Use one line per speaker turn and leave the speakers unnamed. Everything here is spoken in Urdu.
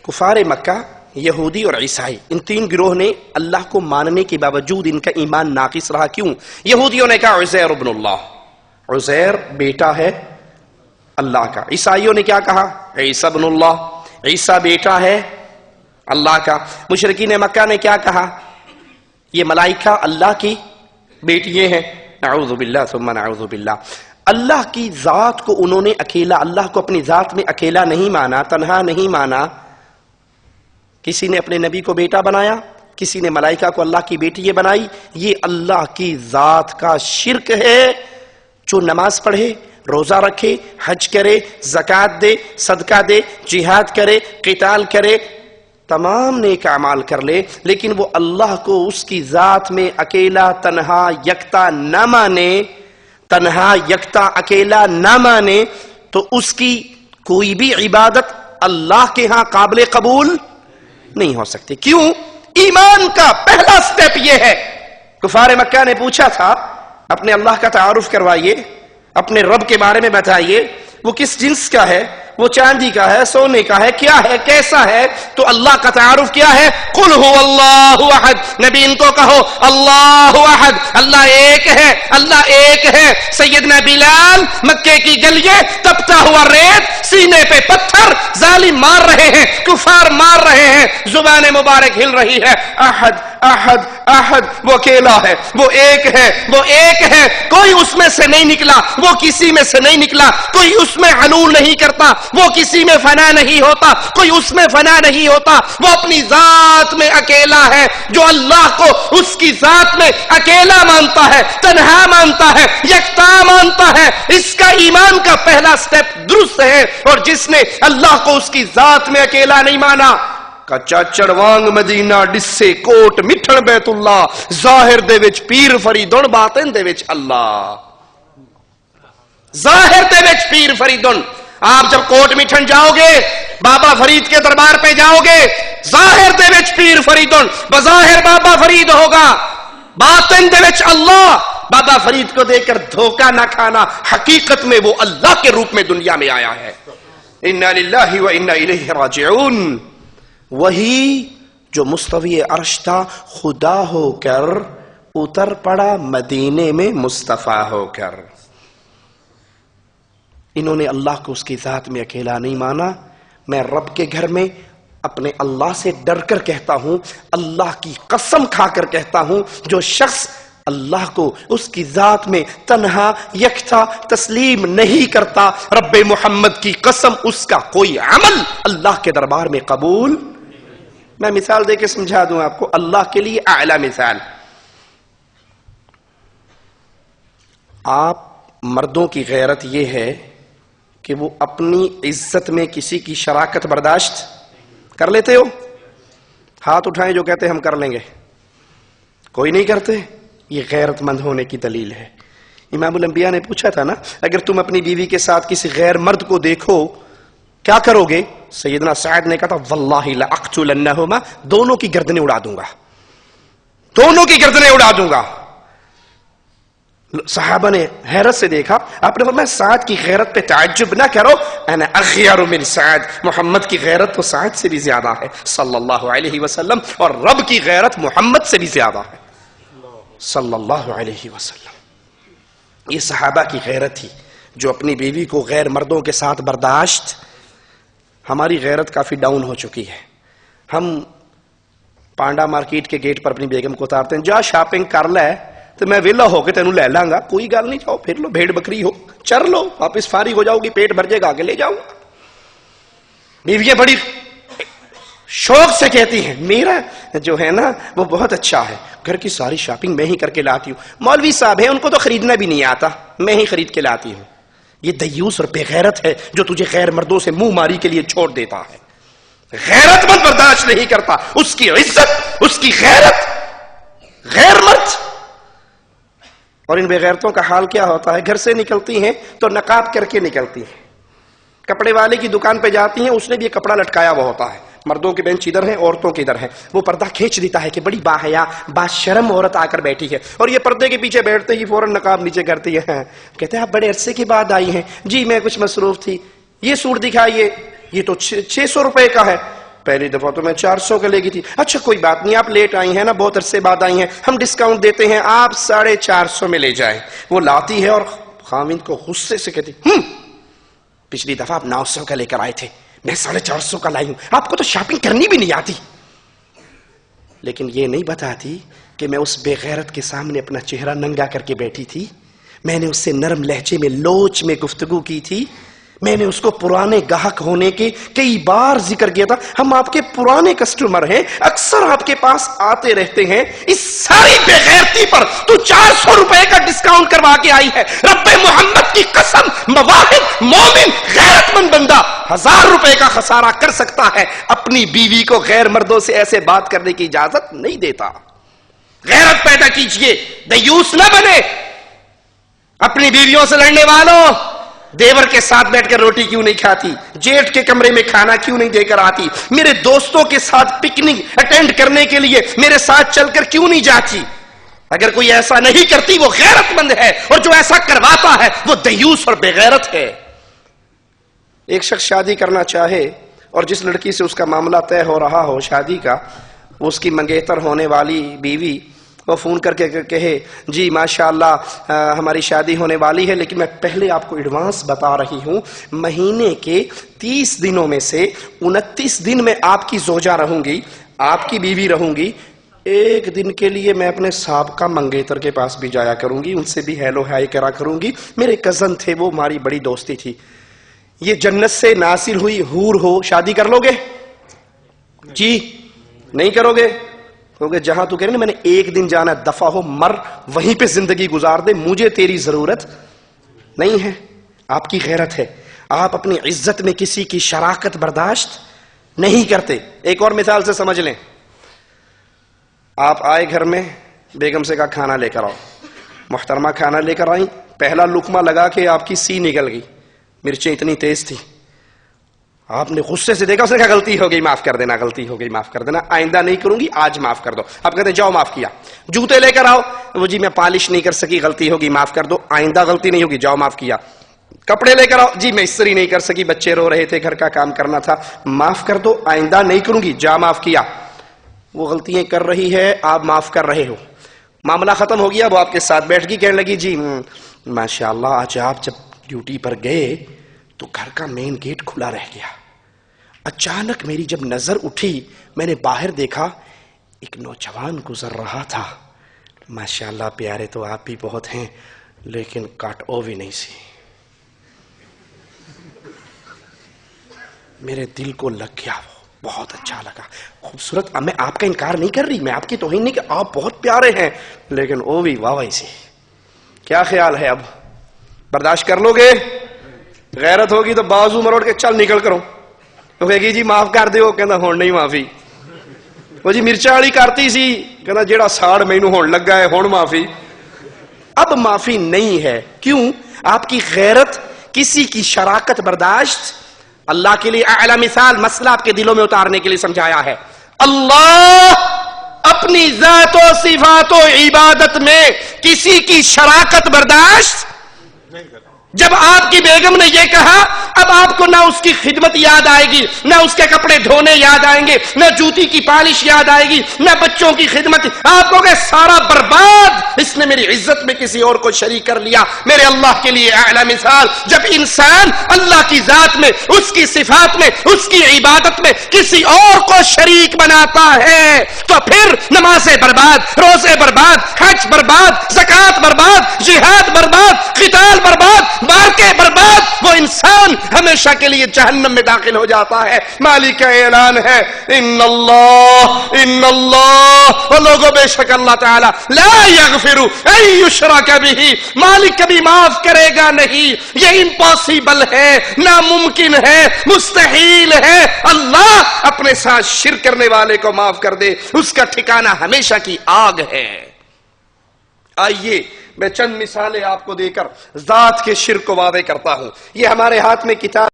کفار مکہ، یہودی اور عیسائی، ان تین گروہ نے اللہ کو ماننے کے باوجود ان کا ایمان ناقص رہا. کیوں؟ یہودیوں نے کہا عزیر ابن اللہ، عزیر بیٹا ہے اللہ کا. عیسائیوں نے کیا کہا؟ عیسیٰ ابن اللہ، عیسیٰ بیٹا ہے اللہ کا. مشرکین مکہ نے کیا کہا؟ یہ ملائکہ اللہ کی بیٹیاں ہیں. نعوذ باللہ ثم نعوذ باللہ. اللہ کی ذات کو انہوں نے اکیلا، اللہ کو اپنی ذات میں اکیلا نہیں مانا، تنہا نہیں مانا. کسی نے اپنے نبی کو بیٹا بنایا، کسی نے ملائکہ کو اللہ کی بیٹی بنائی. یہ اللہ کی ذات کا شرک ہے. جو نماز پڑھے، روزہ رکھے، حج کرے، زکوٰۃ دے، صدقہ دے، جہاد کرے، قتال کرے، تمام نیک اعمال کر لے، لیکن وہ اللہ کو اس کی ذات میں اکیلا تنہا یکتا نہ مانے، تنہا یکتا اکیلا نہ مانے، تو اس کی کوئی بھی عبادت اللہ کے ہاں قابل قبول نہیں ہو سکتی. کیوں؟ ایمان کا پہلا سٹیپ یہ ہے. کفار مکہ نے پوچھا تھا اپنے اللہ کا تعارف کروائیے، اپنے رب کے بارے میں بتائیے، وہ کس جنس کا ہے، وہ چاندی کا ہے، سونے کا ہے، کیا ہے، کیسا ہے؟ تو اللہ کا تعارف کیا ہے؟ قل هو اللہ احد. نبی ان کو کہو اللہ احد، اللہ ایک ہے، اللہ ایک ہے. سیدنا بلال مکے کی گلیاں، تپتا ہوا ریت، سینے پہ پتھر، ظالم مار رہے ہیں، کفار مار رہے ہیں، زبان مبارک ہل رہی ہے. احد احد احد، وہ اکیلا ہے، وہ ایک ہے، وہ ایک ہے، کوئی اس میں سے نہیں نکلا، وہ کسی میں سے نہیں نکلا، کوئی اس میں علول نہیں کرتا، وہ کسی میں فنا نہیں ہوتا، کوئی اس میں فنا نہیں ہوتا، وہ اپنی ذات میں اکیلا ہے. جو اللہ کو اس کی ذات میں اکیلا مانتا ہے، تنہا مانتا ہے، یکتا مانتا ہے، اس کا ایمان کا پہلا سٹیپ درست ہے. اور جس نے اللہ کو اس کی ذات میں اکیلا نہیں مانا، کچا چڑوانگ مدینہ، ڈسے کوٹ مٹھڑ بیت اللہ، ظاہر دے وچ پیر فریدن، باطن دے وچ اللہ. ظاہر دے وچ پیر فریدن. آپ جب کوٹ مٹھن جاؤ گے، بابا فرید کے دربار پہ جاؤ گے، ظاہر دے وچ پیر فریدن، بظاہر بابا فرید ہوگا، باطن دے وچ اللہ. بابا فرید کو دیکھ کر دھوکہ نہ کھانا، حقیقت میں وہ اللہ کے روپ میں دنیا میں آیا ہے. انا للہ و انا الیہ راجعون. وہی جو مستوی عرش تھا، خدا ہو کر اتر پڑا مدینے میں مصطفیٰ ہو کر. انہوں نے اللہ کو اس کی ذات میں اکیلا نہیں مانا. میں رب کے گھر میں اپنے اللہ سے ڈر کر کہتا ہوں، اللہ کی قسم کھا کر کہتا ہوں، جو شخص اللہ کو اس کی ذات میں تنہا یکتا تسلیم نہیں کرتا، رب محمد کی قسم اس کا کوئی عمل اللہ کے دربار میں قبول. میں مثال دے کے سمجھا دوں آپ کو، اللہ کے لیے اعلی مثال. آپ مردوں کی غیرت یہ ہے کہ وہ اپنی عزت میں کسی کی شراکت برداشت کر لیتے ہو؟ ہاتھ اٹھائیں جو کہتے ہیں ہم کر لیں گے. کوئی نہیں کرتے. یہ غیرت مند ہونے کی دلیل ہے. امام الانبیاء نے پوچھا تھا نا، اگر تم اپنی بیوی کے ساتھ کسی غیر مرد کو دیکھو کیا کرو گے؟ سیدنا سعد نے کہا تھا واللہ لأقتلنہما، دونوں کی گردنیں اڑا دوں گا، دونوں کی گردنیں اڑا دوں گا. صحابہ نے حیرت سے دیکھا. آپ نے فرمایا سعد کی غیرت پہ تعجب نہ کرو، انا اغیر من سعد، محمد کی غیرت تو سعد سے بھی زیادہ ہے صلی اللہ علیہ وسلم، اور رب کی غیرت محمد سے بھی زیادہ ہے صلی اللہ علیہ وسلم. یہ صحابہ کی غیرت تھی جو اپنی بیوی کو غیر مردوں کے ساتھ برداشت. ہماری غیرت کافی ڈاؤن ہو چکی ہے. ہم پانڈا مارکیٹ کے گیٹ پر اپنی بیگم کو اتارتے ہیں، جا شاپنگ کر لے تو میں ویلا ہو کے تینوں لے لاں گا، کوئی گل نہیں، جاؤ پھر لو، بھیڑ بکری ہو، چر لو، واپس فارغ ہو جاؤ گی، پیٹ بھر جائے گا، آگے لے جاؤ. بیویاں بڑی شوق سے کہتی ہیں میرا جو ہے نا وہ بہت اچھا ہے، گھر کی ساری شاپنگ میں ہی کر کے لاتی ہوں. مولوی صاحب ہیں، ان کو تو خریدنا بھی نہیں آتا، میں ہی خرید کے لاتی ہوں. یہ دیوس اور بے غیرت ہے جو تجھے غیر مردوں سے منہ ماری کے لیے چھوڑ دیتا ہے. غیرت مند برداشت نہیں کرتا، اس کی عزت، اس کی غیرت، غیر مرد. اور ان بے غیرتوں کا حال کیا ہوتا ہے؟ گھر سے نکلتی ہیں تو نقاب کر کے نکلتی ہیں، کپڑے والے کی دکان پہ جاتی ہیں، اس نے بھی یہ کپڑا لٹکایا ہوا ہوتا ہے، مردوں کی بینچ ادھر ہے، عورتوں کی ادھر ہے، وہ پردہ کھینچ دیتا ہے کہ بڑی باحیا باشرم عورت آ کر بیٹھی ہے، اور یہ پردے کے پیچھے بیٹھتے ہی فوراً نقاب نیچے کرتی ہے. کہتے ہیں آپ بڑے عرصے کے بعد آئی ہیں. جی میں کچھ مصروف تھی. یہ سوٹ دکھائیے، یہ تو 600 روپے کا ہے. پہلی دفعہ تو میں 400 کا لے گئی تھی. اچھا کوئی بات نہیں, آپ لیٹ آئی ہیں نا, بہت عرصے بعد آئی ہیں, ہم ڈسکاؤنٹ دیتے ہیں, آپ 450 میں لے جائیں. وہ لاتی ہے اور خاوند کو غصے سے کہتی پچھلی دفعہ آپ 900 کا لے کر آئے تھے, میں 450 کا لائی ہوں, آپ کو تو شاپنگ کرنی بھی نہیں آتی. لیکن یہ نہیں بتاتی کہ میں اس بے غیرت کے سامنے اپنا چہرہ ننگا کر کے بیٹھی تھی, میں نے اس سے نرم لہجے میں لوچ میں گفتگو کی تھی, میں نے اس کو پرانے گاہک ہونے کے کئی بار ذکر کیا تھا. ہم آپ کے پرانے کسٹمر ہیں, اکثر آپ کے پاس آتے رہتے ہیں, اس ساری بے غیرتی پر تو 400 روپے کا ڈسکاؤنٹ کروا کے آئی ہے. رب محمد کی قسم, مواحد مومن غیرت مند بندہ 1000 روپے کا خسارہ کر سکتا ہے, اپنی بیوی کو غیر مردوں سے ایسے بات کرنے کی اجازت نہیں دیتا. غیرت پیدا کیجئے, دیوس نہ بنے. اپنی بیویوں سے لڑنے والوں, دیور کے ساتھ بیٹھ کر روٹی کیوں نہیں کھاتی, جیٹھ کے کمرے میں کھانا کیوں نہیں دے کر آتی, میرے دوستوں کے ساتھ پکنک اٹینڈ کرنے کے لیے میرے ساتھ چل کر کیوں نہیں جاتی. اگر کوئی ایسا نہیں کرتی وہ غیرت مند ہے, اور جو ایسا کرواتا ہے وہ دیوس اور بے غیرت ہے. ایک شخص شادی کرنا چاہے اور جس لڑکی سے اس کا معاملہ طے ہو رہا ہو شادی کا, وہ اس کی منگیتر ہونے والی بیوی, وہ فون کر کے کہے جی ماشاءاللہ ہماری شادی ہونے والی ہے, لیکن میں پہلے آپ کو ایڈوانس بتا رہی ہوں, مہینے کے 30 دنوں میں سے 29 دن میں آپ کی زوجہ رہوں گی, آپ کی بیوی رہوں گی. ایک دن کے لیے میں اپنے سابقہ منگیتر کے پاس بھی جایا کروں گی, ان سے بھی ہیلو ہائی کرا کروں گی, میرے کزن تھے, وہ ہماری بڑی دوستی تھی. یہ جنت سے نازل ہوئی حور ہو, شادی کر لو گے؟ جی نہیں کرو گے؟ کیونکہ جہاں تو کہہ رہے نا میں نے ایک دن جانا, دفع ہو مر, وہیں پہ زندگی گزار دے, مجھے تیری ضرورت نہیں ہے. آپ کی غیرت ہے, آپ اپنی عزت میں کسی کی شراکت برداشت نہیں کرتے. ایک اور مثال سے سمجھ لیں, آپ آئے گھر میں, بیگم سے کہا کھانا لے کر آؤ, محترمہ کھانا لے کر آئیں, پہلا لقمہ لگا کے آپ کی سی نکل گئی, مرچیں اتنی تیز تھی, آپ نے غصے سے دیکھا, اس نے کہا غلطی ہو گئی معاف کر دینا, غلطی ہو گئی معاف کر دینا, آئندہ نہیں کروں گی, آج معاف کر دو. آپ کہتے ہیں جاؤ معاف کیا. جوتے لے کر آؤ, وہ جی میں پالش نہیں کر سکی, غلطی ہوگی معاف کر دو, آئندہ غلطی نہیں ہوگی, جاؤ معاف کیا. کپڑے لے کر آؤ, جی میں استری نہیں کر سکی, بچے رو رہے تھے, گھر کا کام کرنا تھا, معاف کر دو, آئندہ نہیں کروں گی, جا معاف کیا. وہ غلطیاں کر رہی ہے, آپ معاف کر رہے ہو, معاملہ ختم ہو گیا. وہ آپ کے ساتھ بیٹھ گئی, کہنے لگی جی ماشاءاللہ آج آپ جب ڈیوٹی پر گئے تو گھر کا مین گیٹ کھلا رہ گیا, اچانک میری جب نظر اٹھی, میں نے باہر دیکھا ایک نوجوان گزر رہا تھا, ماشاءاللہ پیارے تو آپ بھی بہت ہیں, لیکن کاٹ او بھی نہیں سی. میرے دل کو لگ گیا, وہ بہت اچھا لگا, خوبصورت. اب میں آپ کا انکار نہیں کر رہی, میں آپ کی توہین نہیں کہ آپ بہت پیارے ہیں, لیکن او بھی واہ واہ سی. کیا خیال ہے, اب برداشت کر لو گے؟ غیرت ہوگی تو بازو مروڑ کے چل نکل کرو. وہ کہے گی جی معاف کر دیو, کہنا ہون نہیں معافی. وہ جی مرچا والی کرتی سی, کہنا جیڑا ساڑ مینوں ہون لگا ہے ہون معافی. اب معافی نہیں ہے. کیوں؟ آپ کی غیرت, کسی کی شراکت برداشت. اللہ کے لیے اعلی مثال مسئلہ آپ کے دلوں میں اتارنے کے لیے سمجھایا ہے. اللہ اپنی ذات و صفات و عبادت میں کسی کی شراکت برداشت. جب آپ کی بیگم نے یہ کہا, اب آپ کو نہ اس کی خدمت یاد آئے گی, نہ اس کے کپڑے دھونے یاد آئیں گے, نہ جوتی کی پالش یاد آئے گی, نہ بچوں کی خدمت. آپ کو کہ سارا برباد, اس نے میری عزت میں کسی اور کو شریک کر لیا. میرے اللہ کے لیے اعلی مثال, جب انسان اللہ کی ذات میں, اس کی صفات میں, اس کی عبادت میں کسی اور کو شریک بناتا ہے تو پھر نمازیں برباد, روزے برباد, حج برباد, زکات برباد, جہاد برباد, قتال برباد, مارکے برباد. وہ انسان ہمیشہ کے لیے جہنم میں داخل ہو جاتا ہے. مالک کا اعلان ہے ان اللہ اور لوگوں بے شک اللہ تعالی لا یغفر ان یشرک بہ, مالک کبھی معاف کرے گا نہیں. یہ امپاسبل ہے, ناممکن ہے, مستحیل ہے. اللہ اپنے ساتھ شرک کرنے والے کو معاف کر دے, اس کا ٹھکانہ ہمیشہ کی آگ ہے. آئیے میں چند مثالیں آپ کو دے کر ذات کے شرک کو واضح کرتا ہوں. یہ ہمارے ہاتھ میں کتاب